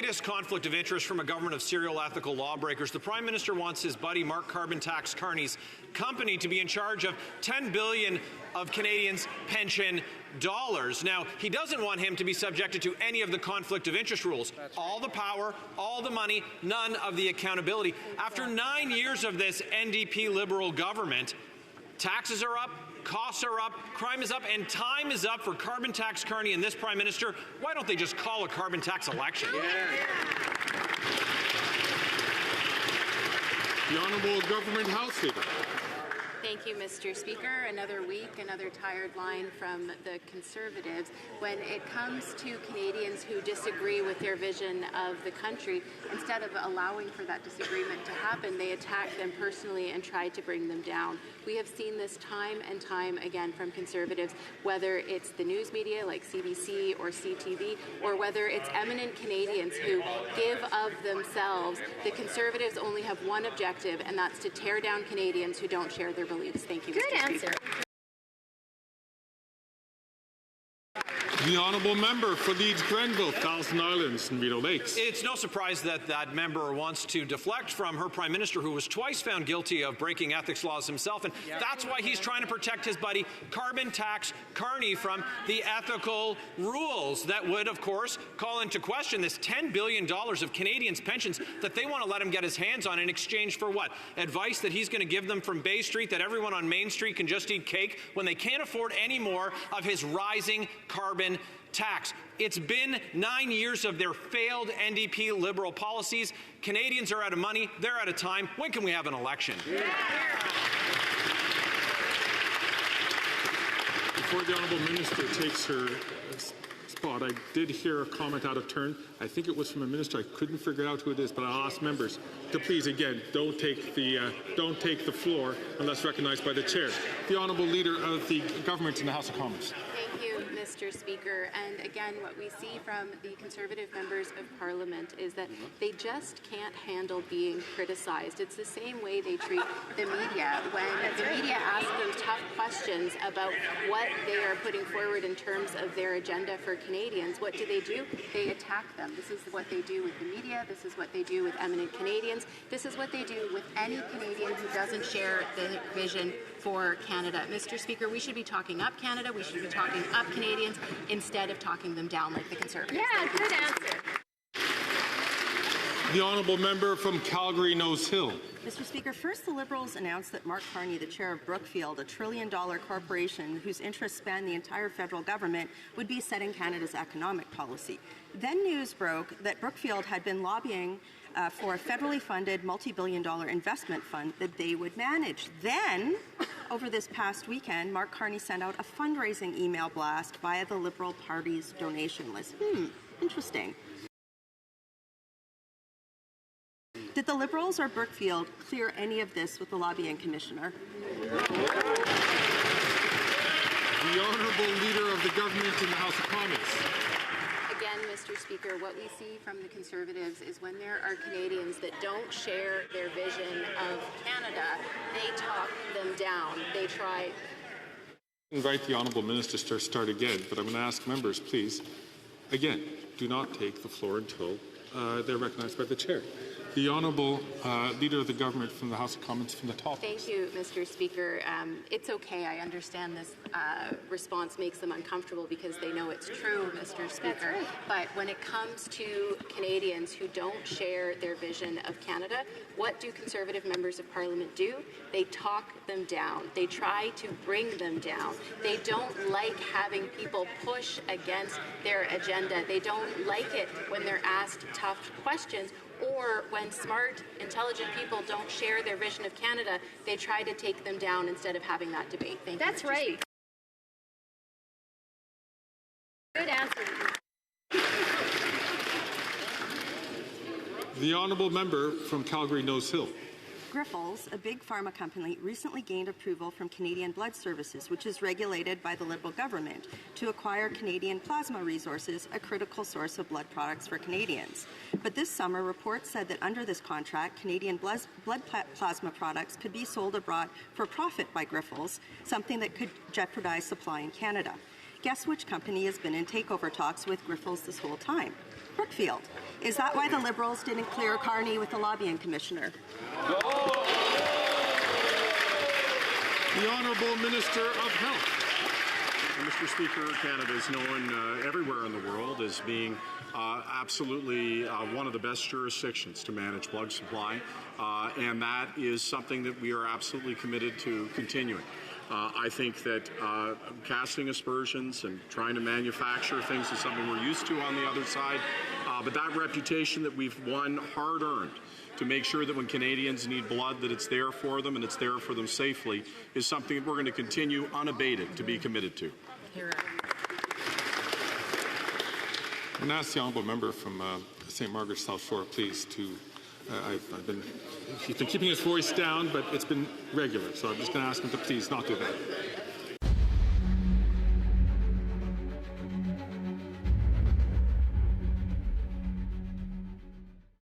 latest conflict of interest from a government of serial ethical lawbreakers. The Prime Minister wants his buddy Mark Carbon Tax Carney's company to be in charge of $10 billion of Canadians' pension dollars. Now, he doesn't want him to be subjected to any of the conflict of interest rules. All the power, all the money, none of the accountability. After 9 years of this NDP Liberal government, taxes are up, costs are up, crime is up, and time is up for Carbon Tax Carney and this Prime Minister. Why don't they just call a carbon tax election? The Honourable Government House Leader. Thank you, Mr. Speaker. Another week, another tired line from the Conservatives. When it comes to Canadians who disagree with their vision of the country, instead of allowing for that disagreement to happen, they attack them personally and try to bring them down. We have seen this time and time again from Conservatives, whether it's the news media like CBC or CTV, or whether it's eminent Canadians who give of themselves. The Conservatives only have one objective, and that's to tear down Canadians who don't share their beliefs. Thank you, Mr. Good answer. Speaker. The Honourable Member for Leeds Grenville, Thousand Islands and Rideau Lakes. It's no surprise that that member wants to deflect from her Prime Minister, who was twice found guilty of breaking ethics laws himself, and that's why he's trying to protect his buddy Carbon Tax Carney from the ethical rules that would, of course, call into question this $10 billion of Canadians' pensions that they want to let him get his hands on in exchange for what? Advice that he's going to give them from Bay Street that everyone on Main Street can just eat cake when they can't afford any more of his rising carbon tax. It's been 9 years of their failed NDP Liberal policies. Canadians are out of money. They're out of time. When can we have an election? Before the Honourable Minister takes her spot, I did hear a comment out of turn. I think it was from a minister. I couldn't figure out who it is, but I'll ask members to please, again, don't take the floor unless recognized by the chair. The Honourable Leader of the Government in the House of Commons. Thank you, Mr. Speaker. And again, what we see from the Conservative members of Parliament is that they just can't handle being criticized. It's the same way they treat the media. When the media asks them tough questions about what they are putting forward in terms of their agenda for Canadians, what do? They attack them. This is what they do with the media. This is what they do with eminent Canadians. This is what they do with any Canadian who doesn't share the vision for Canada. Mr. Speaker, we should be talking up Canada. We should be talking up Canadians instead of talking them down like the Conservatives. Yeah, good answer. The Honourable Member from Calgary Nose Hill. Mr. Speaker, first the Liberals announced that Mark Carney, the chair of Brookfield, a trillion-dollar corporation whose interests span the entire federal government, would be setting Canada's economic policy. Then news broke that Brookfield had been lobbying for a federally funded multi-billion-dollar investment fund that they would manage. Then, over this past weekend, Mark Carney sent out a fundraising email blast via the Liberal Party's donation list. Interesting. Did the Liberals or Brookfield clear any of this with the lobbying commissioner? The Honourable Leader of the Government in the House of Commons. Again, Mr. Speaker, what we see from the Conservatives is when there are Canadians that don't share their vision of Canada, they talk them down. They try. Invite the Honourable Minister to start again, but I'm going to ask members, please, again, do not take the floor until they're recognized by the chair. The Honourable Leader of the Government from the House of Commons from the top. Thank you, Mr. Speaker. It's okay. I understand this response makes them uncomfortable because they know it's true, Mr. Speaker. Right. But when it comes to Canadians who don't share their vision of Canada, what do Conservative members of Parliament do? They talk them down. They try to bring them down. They don't like having people push against their agenda. They don't like it when they're asked tough questions, or when smart, intelligent people don't share their vision of Canada, they try to take them down instead of having that debate. Thank you. That's right. Good answer. The Honourable Member from Calgary Nose Hill. Grifols, a big pharma company, recently gained approval from Canadian Blood Services, which is regulated by the Liberal government, to acquire Canadian Plasma Resources, a critical source of blood products for Canadians. But this summer, reports said that under this contract, Canadian blood plasma products could be sold abroad for profit by Grifols, something that could jeopardize supply in Canada. Guess which company has been in takeover talks with Grifols this whole time? Brookfield. Is that why the Liberals didn't clear Carney with the lobbying commissioner? The Honourable Minister of Health. Mr. Speaker, Canada is known everywhere in the world as being absolutely one of the best jurisdictions to manage blood supply, and that is something that we are absolutely committed to continuing. I think that casting aspersions and trying to manufacture things is something we're used to on the other side, but that reputation that we've won hard-earned to make sure that when Canadians need blood that it's there for them and it's there for them safely is something that we're going to continue unabated to be committed to. I'm going to ask the honourable member from St. Margaret's South Shore, please, to he's been keeping his voice down, but it's been regular, so I'm just going to ask him to please not do that.